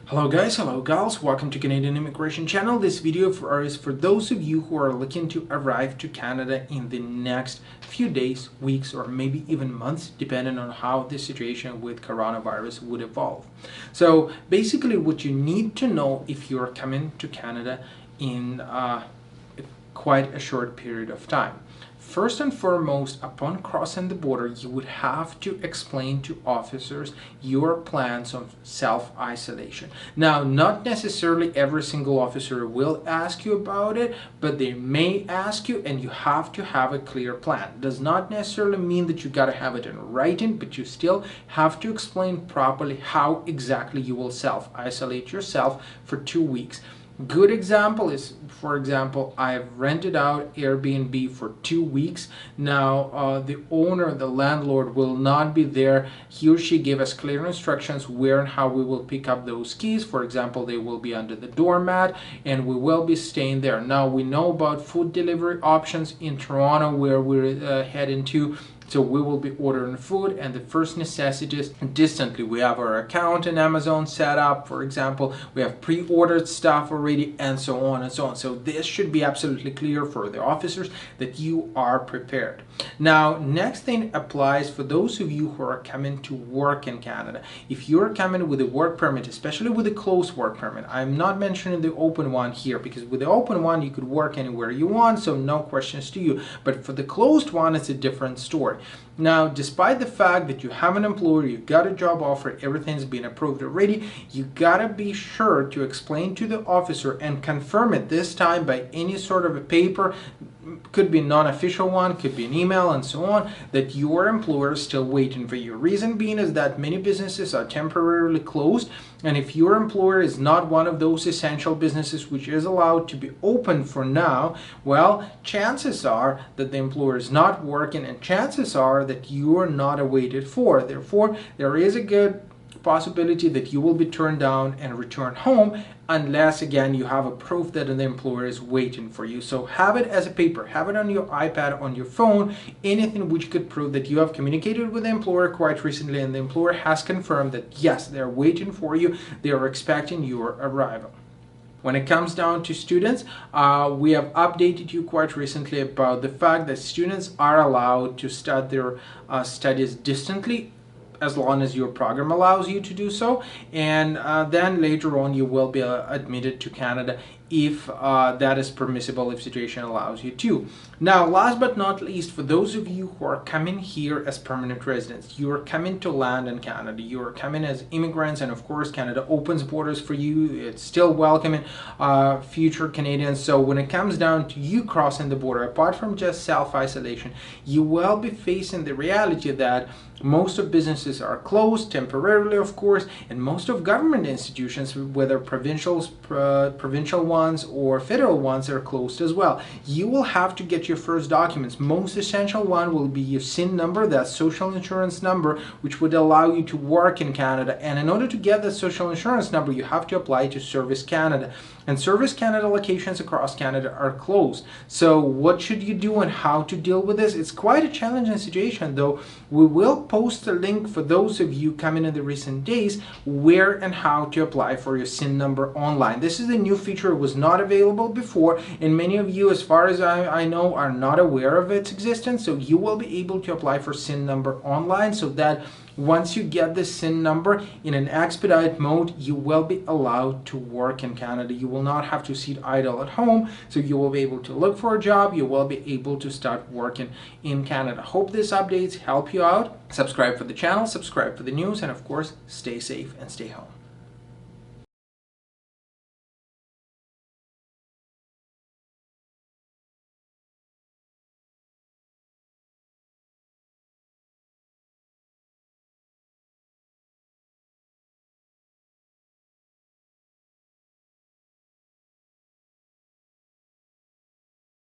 Hello guys, hello gals, welcome to Canadian Immigration Channel. This video is for those of you who are looking to arrive to Canada in the next few days, weeks, or maybe even months, depending on how the situation with coronavirus would evolve. So basically what you need to know if you're coming to Canada in quite a short period of time. First and foremost, upon crossing the border, you would have to explain to officers your plans of self-isolation. Now, not necessarily every single officer will ask you about it, but they may ask you, and you have to have a clear plan. Does not necessarily mean that you got to have it in writing, but you still have to explain properly how exactly you will self-isolate yourself for 2 weeks. Good example is, for example, I've rented out Airbnb for 2 weeks. Now, the owner, the landlord, will not be there. He or she gave us clear instructions where and how we will pick up those keys. For example, they will be under the doormat and we will be staying there. Now, we know about food delivery options in Toronto where we're heading to. So we will be ordering food, and the first necessities distantly. We have our account in Amazon set up, for example. We have pre-ordered stuff already, and so on and so on. So this should be absolutely clear for the officers that you are prepared. Now, next thing applies for those of you who are coming to work in Canada. If you're coming with a work permit, especially with a closed work permit, I'm not mentioning the open one here, because with the open one you could work anywhere you want, so no questions to you. But for the closed one, it's a different story. Now, despite the fact that you have an employer, you got a job offer, everything's been approved already, you gotta be sure to explain to the officer and confirm it this time by any sort of a paper, could be non-official one, could be an email and so on, that your employer is still waiting for you. Reason being is that many businesses are temporarily closed, and if your employer is not one of those essential businesses which is allowed to be open for now, well, chances are that the employer is not working, and chances are that you are not awaited for. Therefore, there is a good possibility that you will be turned down and returned home, unless again you have a proof that the employer is waiting for you. So have it as a paper, have it on your iPad, on your phone, anything which could prove that you have communicated with the employer quite recently and the employer has confirmed that yes, they're waiting for you, they are expecting your arrival. When it comes down to students, we have updated you quite recently about the fact that students are allowed to start their studies distantly as long as your program allows you to do so, and then later on you will be admitted to Canada if that is permissible, if situation allows you to. Now, last but not least, for those of you who are coming here as permanent residents, you are coming to land in Canada, you are coming as immigrants, and of course Canada opens borders for you. It's still welcoming future Canadians. So when it comes down to you crossing the border, apart from just self-isolation, you will be facing the reality that most of businesses are closed temporarily, of course, and most of government institutions, whether provincial ones or federal ones, are closed as well. You will have to get your first documents. Most essential one will be your SIN number, that social insurance number, which would allow you to work in Canada. And in order to get that social insurance number, you have to apply to Service Canada. And Service Canada locations across Canada are closed. So what should you do and how to deal with this? It's quite a challenging situation, though. We will post a link for those of you coming in the recent days where and how to apply for your SIN number online. This is a new feature. It was not available before, and many of you, as far as I know, are not aware of its existence. So you will be able to apply for SIN number online, so that once you get the SIN number in an expedited mode, you will be allowed to work in Canada. You will not have to sit idle at home, so you will be able to look for a job. You will be able to start working in Canada. Hope these updates help you out. Subscribe for the channel, subscribe for the news, and of course, stay safe and stay home.